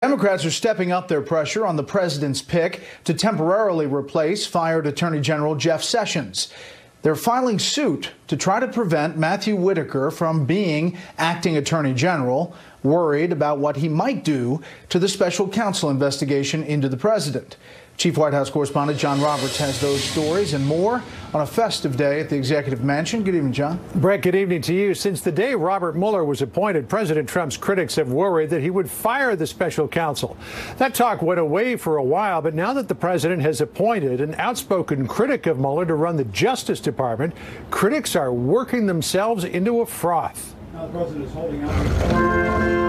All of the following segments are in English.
Democrats are stepping up their pressure on the president's pick to temporarily replace fired Attorney General Jeff Sessions. They're filing suit to try to prevent Matthew Whitaker from being acting Attorney General, worried about what he might do to the special counsel investigation into the president. Chief White House correspondent John Roberts has those stories and more on a festive day at the Executive Mansion. Good evening, John. Brett, good evening to you. Since the day Robert Mueller was appointed, President Trump's critics have worried that he would fire the special counsel. That talk went away for a while, but now that the president has appointed an outspoken critic of Mueller to run the Justice Department, critics are working themselves into a froth. Now the president is holding out.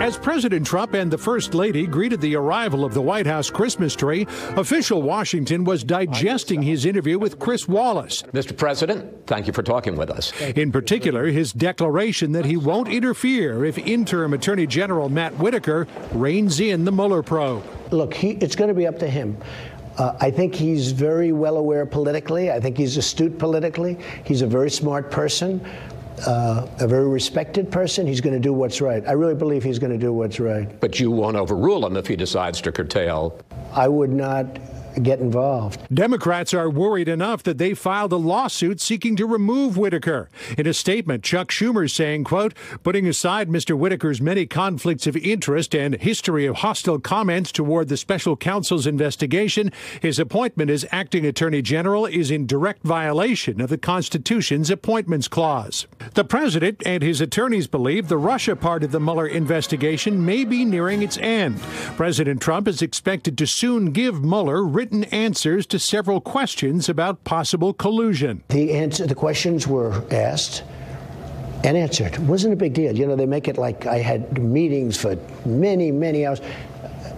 As President Trump and the First Lady greeted the arrival of the White House Christmas tree, official Washington was digesting his interview with Chris Wallace. Mr. President, thank you for talking with us. In particular, his declaration that he won't interfere if interim Attorney General Matt Whitaker reins in the Mueller probe. Look, it's going to be up to him. I think he's very well aware politically. I think he's astute politically. He's a very smart person. A very respected person. He's going to do what's right. I really believe he's going to do what's right. But you won't overrule him if he decides to curtail. I would not get involved. Democrats are worried enough that they filed a lawsuit seeking to remove Whitaker. In a statement, Chuck Schumer saying, quote, putting aside Mr. Whitaker's many conflicts of interest and history of hostile comments toward the special counsel's investigation, his appointment as acting attorney general is in direct violation of the Constitution's appointments clause. The president and his attorneys believe the Russia part of the Mueller investigation may be nearing its end. President Trump is expected to soon give Mueller written answers to several questions about possible collusion. The questions were asked and answered. It wasn't a big deal. You know, they make it like I had meetings for many, many hours.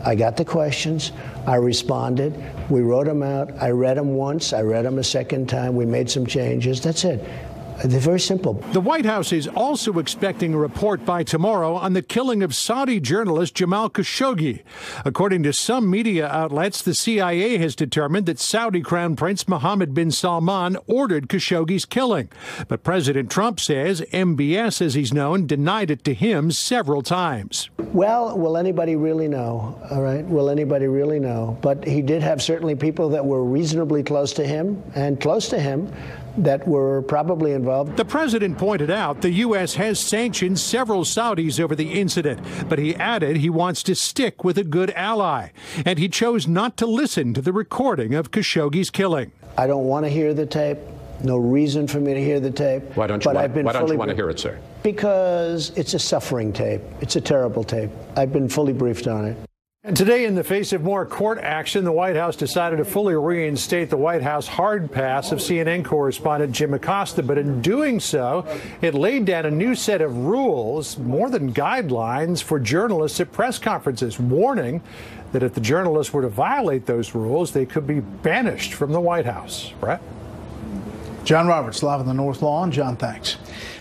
I got the questions. I responded. We wrote them out. I read them once. I read them a second time. We made some changes. That's it. They're very simple. The White House is also expecting a report by tomorrow on the killing of Saudi journalist Jamal Khashoggi. According to some media outlets, the CIA has determined that Saudi Crown Prince Mohammed bin Salman ordered Khashoggi's killing. But President Trump says MBS, as he's known, denied it to him several times. Well, will anybody really know? All right. Will anybody really know? But he did have certainly people that were reasonably close to him that were probably involved. The president pointed out the U.S. has sanctioned several Saudis over the incident, but he added he wants to stick with a good ally. And he chose not to listen to the recording of Khashoggi's killing. I don't want to hear the tape. No reason for me to hear the tape. Why don't you want to hear it, sir? Because it's a suffering tape. It's a terrible tape. I've been fully briefed on it. And today, in the face of more court action, the White House decided to fully reinstate the White House hard pass of CNN correspondent Jim Acosta. But in doing so, it laid down a new set of rules, more than guidelines, for journalists at press conferences, warning that if the journalists were to violate those rules, they could be banished from the White House. Brett? John Roberts, live on the North Lawn. John, thanks.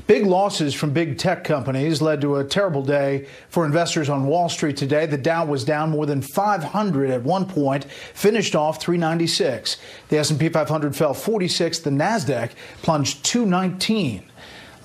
Big losses from big tech companies led to a terrible day for investors on Wall Street today. The Dow was down more than 500 at one point, finished off 396. The S&P 500 fell 46. The Nasdaq plunged 219.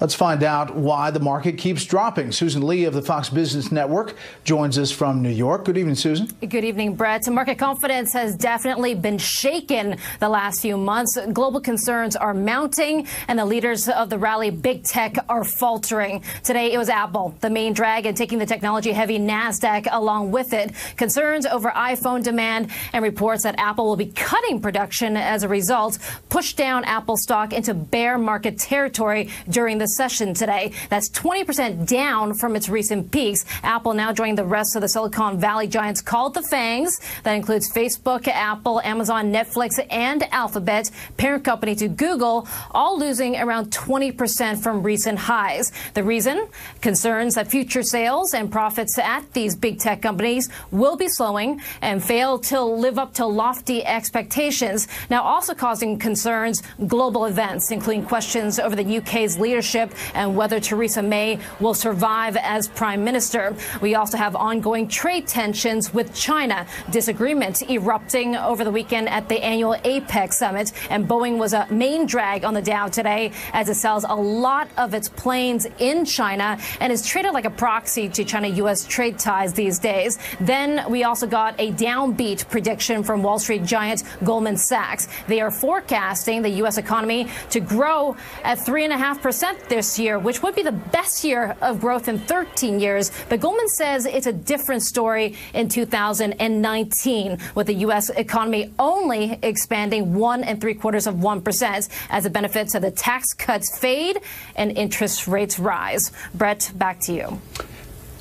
Let's find out why the market keeps dropping. Susan Lee of the Fox Business Network joins us from New York. Good evening, Susan. Good evening, Brett. Market confidence has definitely been shaken the last few months. Global concerns are mounting, and the leaders of the rally, big tech, are faltering. Today, it was Apple, the main drag, and taking the technology-heavy Nasdaq along with it. Concerns over iPhone demand and reports that Apple will be cutting production as a result pushed down Apple stock into bear market territory during the session today. That's 20% down from its recent peaks. Apple now joining the rest of the Silicon Valley giants called the FANGs. That includes Facebook, Apple, Amazon, Netflix, and Alphabet, parent company to Google, all losing around 20% from recent highs. The reason? Concerns that future sales and profits at these big tech companies will be slowing and fail to live up to lofty expectations. Now also causing concerns, global events, including questions over the UK's leadership leadership and whether Theresa May will survive as prime minister. We also have ongoing trade tensions with China, disagreements erupting over the weekend at the annual APEC summit, and Boeing was a main drag on the Dow today as it sells a lot of its planes in China and is treated like a proxy to China-U.S. trade ties these days. Then we also got a downbeat prediction from Wall Street giant Goldman Sachs. They are forecasting the U.S. economy to grow at 3.5% this year, which would be the best year of growth in 13 years. But Goldman says it's a different story in 2019, with the U.S. economy only expanding 1.75% as the benefits of the tax cuts fade and interest rates rise. Bret, back to you.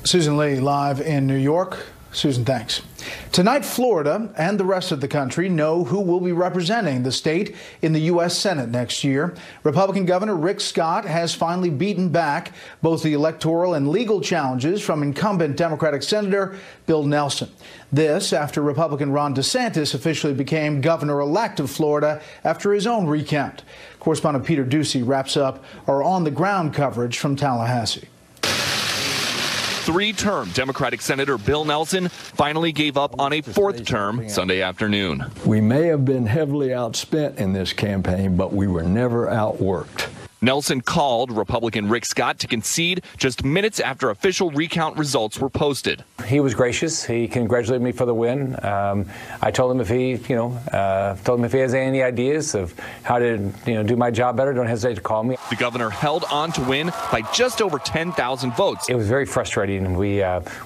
Susan Lee, live in New York. Susan, thanks. Tonight, Florida and the rest of the country know who will be representing the state in the U.S. Senate next year. Republican Governor Rick Scott has finally beaten back both the electoral and legal challenges from incumbent Democratic Senator Bill Nelson. This after Republican Ron DeSantis officially became governor-elect of Florida after his own recount. Correspondent Peter Ducey wraps up our on-the-ground coverage from Tallahassee. Three-term Democratic Senator Bill Nelson finally gave up on a fourth term Sunday afternoon. We may have been heavily outspent in this campaign, but we were never outworked. Nelson called Republican Rick Scott to concede just minutes after official recount results were posted. He was gracious. He congratulated me for the win. I told him if he, told him if he has any ideas of how to, do my job better, don't hesitate to call me. The governor held on to win by just over 10,000 votes. It was very frustrating. We,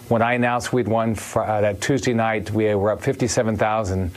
when I announced we'd won that Tuesday night, we were up 57,000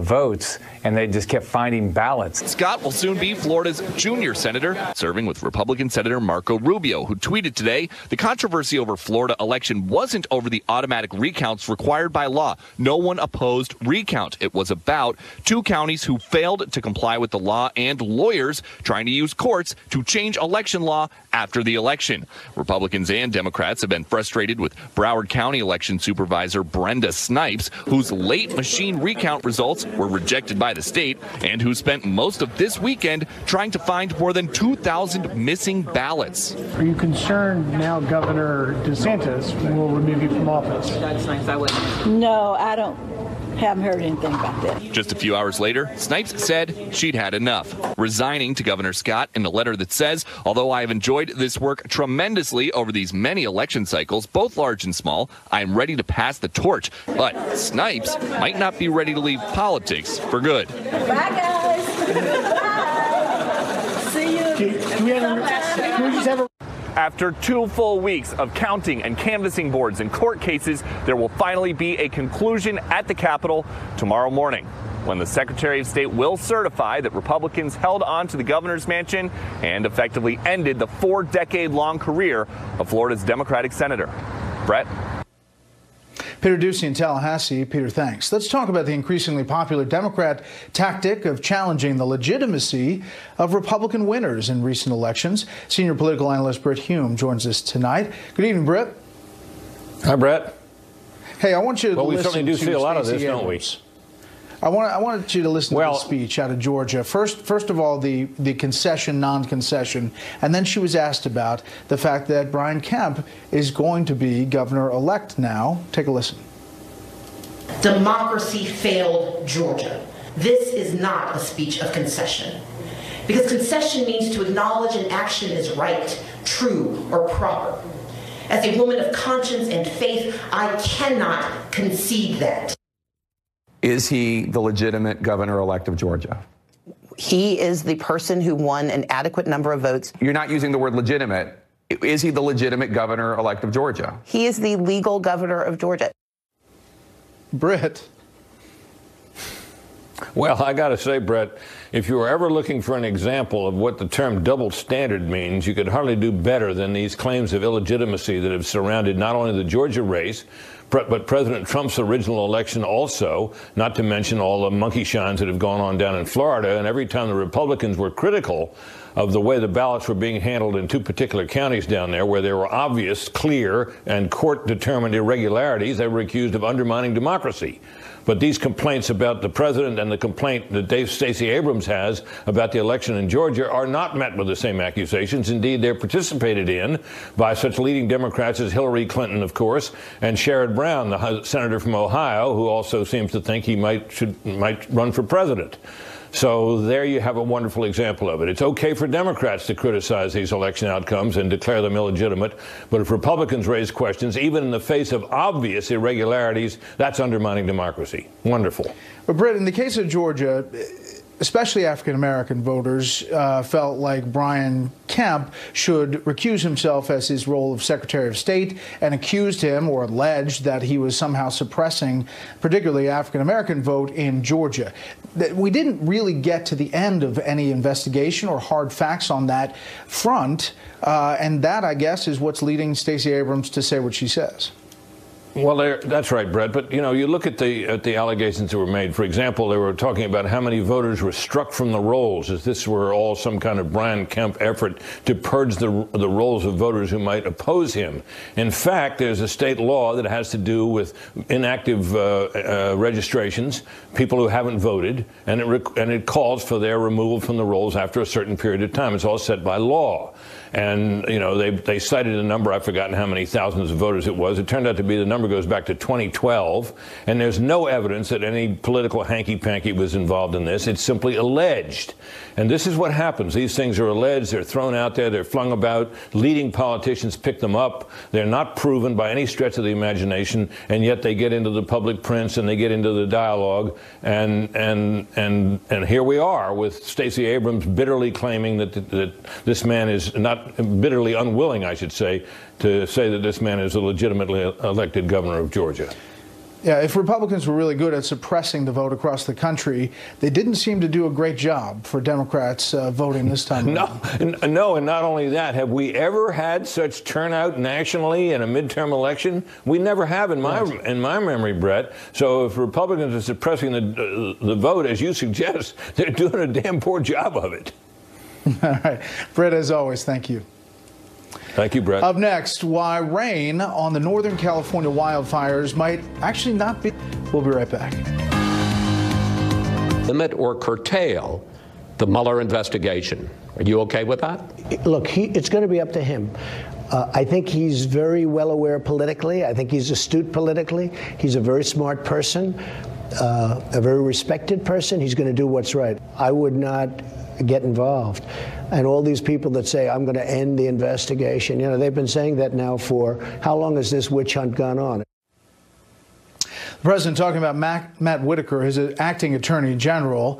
votes, and they just kept finding ballots. Scott will soon be Florida's junior senator, serving with Republican Senator Marco Rubio, who tweeted today the controversy over Florida election wasn't over the automatic recounts required by law. No one opposed recount. It was about two counties who failed to comply with the law and lawyers trying to use courts to change election law after the election. Republicans and Democrats have been frustrated with Broward County election supervisor Brenda Snipes, whose late machine recount results were rejected by the state and who spent most of this weekend trying to find more than 2,000 missing ballots. Are you concerned now Governor DeSantis will remove you from office? No, I haven't heard anything about that. Just a few hours later, Snipes said she'd had enough, resigning to Governor Scott in a letter that says, although I have enjoyed this work tremendously over these many election cycles, both large and small, I am ready to pass the torch. But Snipes might not be ready to leave politics for good. Bye, guys. Bye. See you. Can we just have a... After 2 full weeks of counting and canvassing boards and court cases, there will finally be a conclusion at the Capitol tomorrow morning, when the Secretary of State will certify that Republicans held on to the governor's mansion and effectively ended the 4-decade-long career of Florida's Democratic senator. Bret? Peter Ducey in Tallahassee. Peter, thanks. Let's talk about the increasingly popular Democrat tactic of challenging the legitimacy of Republican winners in recent elections. Senior political analyst Bret Hume joins us tonight. Good evening, Bret. Hi, Bret. Hey, I want you to listen to we certainly do see a lot of this, don't we? I wanted you to listen to the speech out of Georgia. First of all, the concession, non-concession, and then she was asked about the fact that Brian Kemp is going to be governor-elect now. Take a listen. Democracy failed Georgia. This is not a speech of concession. Because concession means to acknowledge an action is right, true, or proper. As a woman of conscience and faith, I cannot concede that. Is he the legitimate governor-elect of Georgia? He is the person who won an adequate number of votes. You're not using the word legitimate. Is he the legitimate governor-elect of Georgia? He is the legal governor of Georgia. Bret. Well, I got to say, Bret, if you were ever looking for an example of what the term double standard means, you could hardly do better than these claims of illegitimacy that have surrounded not only the Georgia race, but President Trump's original election also, not to mention all the monkey shines that have gone on down in Florida. And every time the Republicans were critical of the way the ballots were being handled in two particular counties down there where there were obvious, clear, and court-determined irregularities. They were accused of undermining democracy. But these complaints about the president and the complaint that Stacey Abrams has about the election in Georgia are not met with the same accusations. Indeed, they're participated in by such leading Democrats as Hillary Clinton, of course, and Sherrod Brown, the senator from Ohio, who also seems to think he might run for president. So there you have a wonderful example of it. It's okay for Democrats to criticize these election outcomes and declare them illegitimate, but if Republicans raise questions, even in the face of obvious irregularities, that's undermining democracy. Wonderful. But, Bret, in the case of Georgia, especially African-American voters felt like Brian Kemp should recuse himself as his role of Secretary of State and accused him or alleged that he was somehow suppressing particularly African-American vote in Georgia. We didn't really get to the end of any investigation or hard facts on that front, and that, I guess, is what's leading Stacey Abrams to say what she says. Well, that's right, Bret. But, you know, you look at the allegations that were made. For example, they were talking about how many voters were struck from the rolls, as this were all some kind of Brian Kemp effort to purge the rolls of voters who might oppose him. In fact, there's a state law that has to do with inactive registrations, people who haven't voted, and it calls for their removal from the rolls after a certain period of time. It's all set by law. And, you know, they cited a number, I've forgotten how many thousands of voters it was. It turned out to be the number goes back to 2012, and there's no evidence that any political hanky-panky was involved in this. It's simply alleged. And this is what happens. These things are alleged, they're thrown out there, they're flung about. Leading politicians pick them up. They're not proven by any stretch of the imagination, and yet they get into the public prints and they get into the dialogue. And here we are with Stacey Abrams bitterly claiming that this man is not bitterly unwilling, I should say, to say that this man is a legitimately elected governor of Georgia. Yeah, if Republicans were really good at suppressing the vote across the country, they didn't seem to do a great job for Democrats voting this time around. No, and not only that, have we ever had such turnout nationally in a midterm election? We never have in my memory, Bret. So if Republicans are suppressing the vote, as you suggest, they're doing a damn poor job of it. All right. Bret, as always, thank you. Thank you, Bret. Up next, why rain on the Northern California wildfires might actually not be. We'll be right back. Limit or curtail the Mueller investigation. Are you okay with that? Look, it's going to be up to him. I think he's very well aware politically. I think he's astute politically. He's a very smart person, a very respected person. He's going to do what's right. I would not get involved. And all these people that say, I'm going to end the investigation, you know, they've been saying that now for how long has this witch hunt gone on? The president talking about Matt Whitaker, his acting attorney general.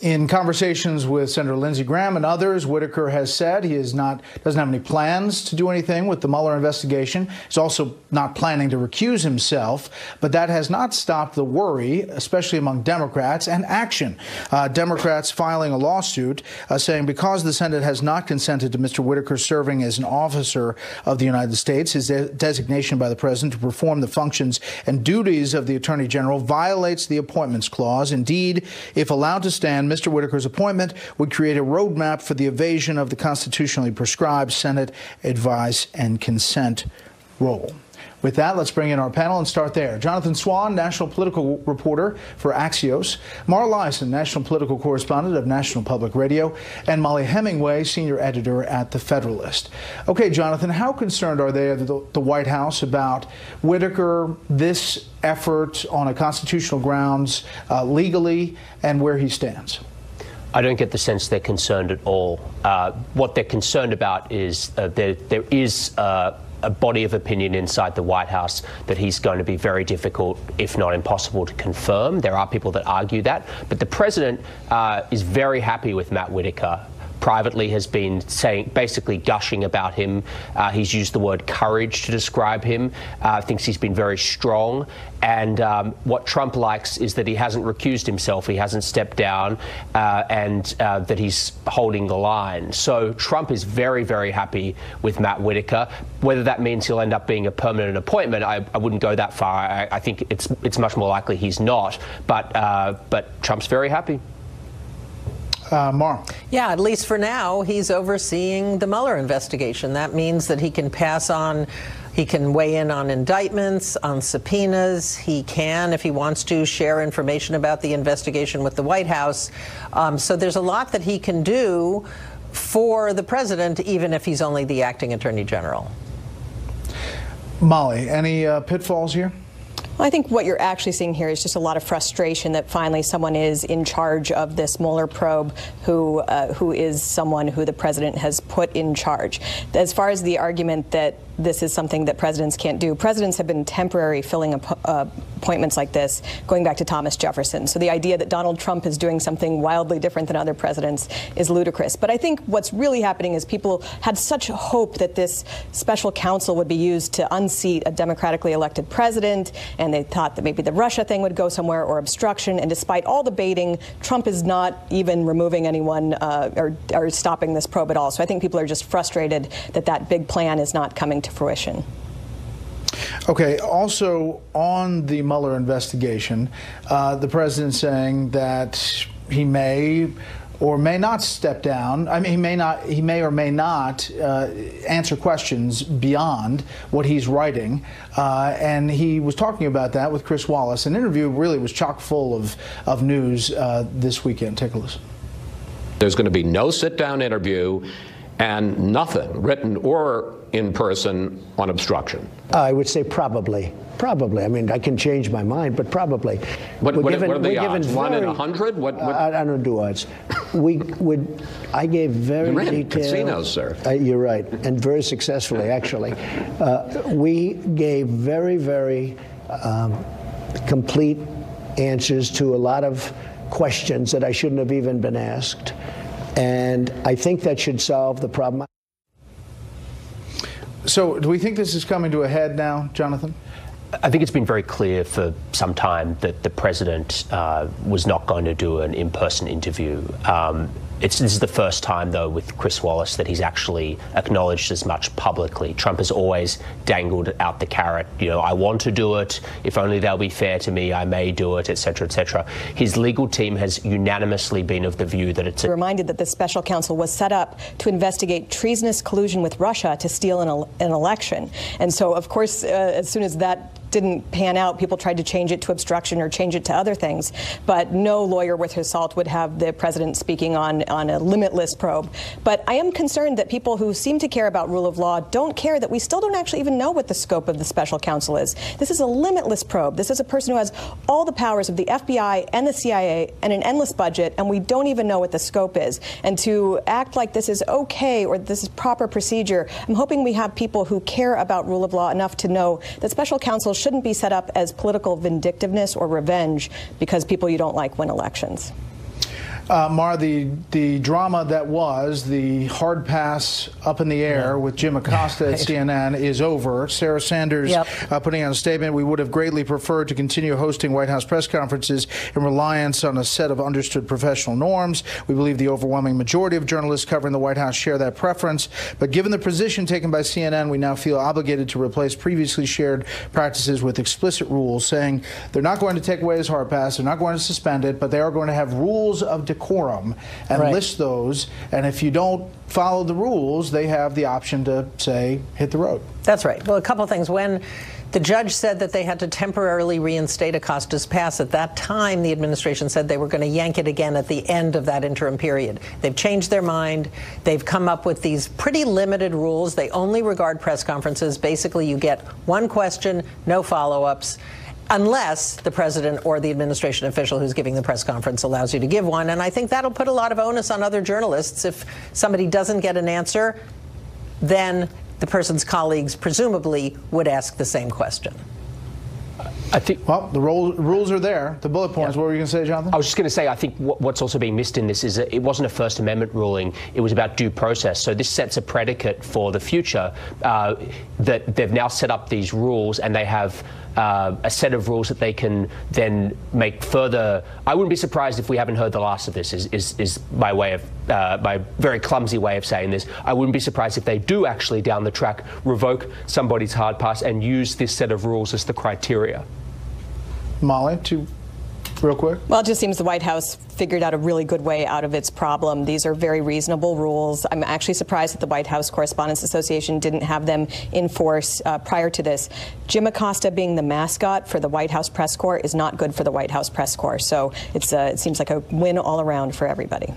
In conversations with Senator Lindsey Graham and others, Whitaker has said he doesn't have any plans to do anything with the Mueller investigation. He's also not planning to recuse himself, but that has not stopped the worry, especially among Democrats, and action. Democrats filing a lawsuit saying because the Senate has not consented to Mr. Whitaker serving as an officer of the United States, his designation by the president to perform the functions and duties of the Attorney General violates the Appointments Clause. Indeed, if allowed to stand, Mr. Whitaker's appointment would create a roadmap for the evasion of the constitutionally prescribed Senate advice and consent role. With that, let's bring in our panel and start there. Jonathan Swan, national political reporter for Axios, Mara Liasson, national political correspondent of National Public Radio, and Molly Hemingway, senior editor at The Federalist. Okay, Jonathan, how concerned are they at the White House about Whitaker, this effort on a constitutional grounds legally, and where he stands? I don't get the sense they're concerned at all. What they're concerned about is there is a body of opinion inside the White House that he's going to be very difficult, if not impossible, to confirm. There are people that argue that. But the president is very happy with Matt Whitaker. Privately has been basically gushing about him. He's used the word courage to describe him, thinks he's been very strong. And what Trump likes is that he hasn't recused himself, he hasn't stepped down, and that he's holding the line. So Trump is very, very happy with Matt Whitaker. Whether that means he'll end up being a permanent appointment, I wouldn't go that far. I think it's much more likely he's not. But Trump's very happy. Mar. Yeah, at least for now, he's overseeing the Mueller investigation. That means that he can pass on, he can weigh in on indictments, on subpoenas. He can, if he wants to, share information about the investigation with the White House. So there's a lot that he can do for the president, even if he's only the acting attorney general. Molly, any pitfalls here? Well, I think what you're actually seeing here is just a lot of frustration that finally someone is in charge of this Mueller probe who is someone who the president has put in charge. As far as the argument that this is something that presidents can't do, presidents have been temporary filling appointments like this going back to Thomas Jefferson. So the idea that Donald Trump is doing something wildly different than other presidents is ludicrous. But I think what's really happening is people had such hope that this special counsel would be used to unseat a democratically elected president, and they thought that maybe the Russia thing would go somewhere, or obstruction. And despite all the baiting, Trump is not even removing anyone or stopping this probe at all. So I think people are just frustrated that that big plan is not coming to fruition. Okay, also on the Mueller investigation, the president saying that he may or may not step down. I mean, he may or may not answer questions beyond what he's writing. And he was talking about that with Chris Wallace. An interview really was chock full of news this weekend. Take a listen. There's going to be no sit-down interview and nothing, written or in person, on obstruction. I would say probably. Probably. I mean, I can change my mind, but probably. What are the odds? 1 in 100? What? I don't do odds. I gave very detailed casinos, sir. You're right, and very successfully, actually. We gave very, very complete answers to a lot of questions that I shouldn't have even been asked, and I think that should solve the problem. So, do we think this is coming to a head now, Jonathan? I think it's been very clear for some time that the president was not going to do an in-person interview. This is the first time, though, with Chris Wallace that he's actually acknowledged as much publicly. Trump has always dangled out the carrot, you know, I want to do it, if only they'll be fair to me, I may do it, etc., etc. His legal team has unanimously been of the view that it's... Reminded that the special counsel was set up to investigate treasonous collusion with Russia to steal an election. And so, of course, as soon as that didn't pan out, people tried to change it to obstruction or change it to other things. But no lawyer worth his salt would have the president speaking on a limitless probe. But I am concerned that people who seem to care about rule of law don't care that we still don't actually even know what the scope of the special counsel is. This is a limitless probe. This is a person who has all the powers of the FBI and the CIA and an endless budget, and we don't even know what the scope is. And to act like this is okay or this is proper procedure, I'm hoping we have people who care about rule of law enough to know that special counsel shouldn't be set up as political vindictiveness or revenge because people you don't like win elections. Mar, the drama that was the hard pass up in the air with Jim Acosta at CNN is over. Sarah Sanders putting out a statement, we would have greatly preferred to continue hosting White House press conferences in reliance on a set of understood professional norms. We believe the overwhelming majority of journalists covering the White House share that preference. But given the position taken by CNN, we now feel obligated to replace previously shared practices with explicit rules, saying they're not going to take away his hard pass, they're not going to suspend it, but they are going to have rules of decorum and list those. And if you don't follow the rules, they have the option to say, hit the road. That's right. Well, a couple of things. When the judge said that they had to temporarily reinstate Acosta's pass, at that time, the administration said they were going to yank it again at the end of that interim period. They've changed their mind. They've come up with these pretty limited rules. They only regard press conferences. Basically, you get one question, no follow-ups, unless the president or the administration official who's giving the press conference allows you to give one. And I think that'll put a lot of onus on other journalists. If somebody doesn't get an answer, then the person's colleagues presumably would ask the same question. I think, well, the rules are there. The bullet points. What were you going to say, Jonathan? I was just going to say, I think what's also being missed in this is that it wasn't a First Amendment ruling. It was about due process. So this sets a predicate for the future that they've now set up these rules, and they have a set of rules that they can then make further. I wouldn't be surprised if we haven't heard the last of this. Is my way of my very clumsy way of saying this. I wouldn't be surprised if they do actually down the track revoke somebody's hard pass and use this set of rules as the criteria. Molly, to real quick? Well, it just seems the White House figured out a really good way out of its problem. These are very reasonable rules. I'm actually surprised that the White House Correspondents Association didn't have them in force prior to this. Jim Acosta being the mascot for the White House Press Corps is not good for the White House Press Corps. So it seems like a win all around for everybody.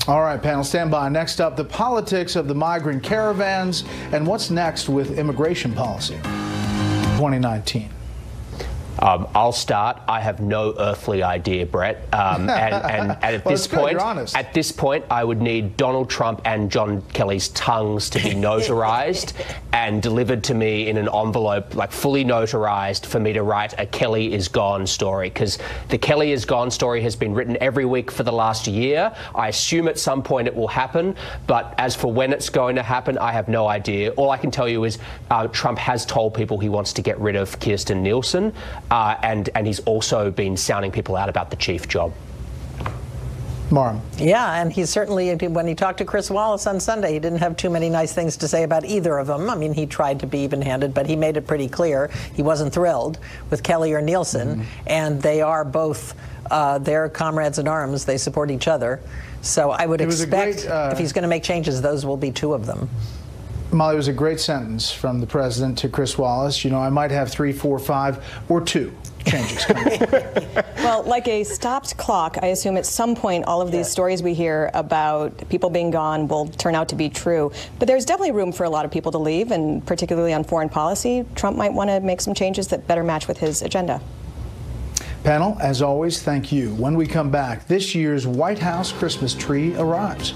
All right, panel, stand by. Next up, the politics of the migrant caravans and what's next with immigration policy 2019. I'll start. I have no earthly idea, Brett. And at Well, this it's good, point, you're honest. at this point, I would need Donald Trump and John Kelly's tongues to be notarized and delivered to me in an envelope, like fully notarized, for me to write a Kelly is gone story. Because the Kelly is gone story has been written every week for the last year. I assume at some point it will happen, but as for when it's going to happen, I have no idea. All I can tell you is Trump has told people he wants to get rid of Kirstjen Nielsen. And he's also been sounding people out about the chief job. Marm. Yeah, and he certainly, when he talked to Chris Wallace on Sunday, he didn't have too many nice things to say about either of them. I mean, he tried to be even-handed, but he made it pretty clear he wasn't thrilled with Kelly or Nielsen, and they are both their comrades in arms. They support each other. So I would expect if he's going to make changes, those will be two of them. Molly, it was a great sentence from the president to Chris Wallace. You know, I might have 3, 4, 5, or 2 changes coming. Well, like a stopped clock, I assume at some point all of these stories we hear about people being gone will turn out to be true. But there's definitely room for a lot of people to leave, and particularly on foreign policy, Trump might want to make some changes that better match with his agenda. Panel, as always, thank you. When we come back, this year's White House Christmas tree arrives.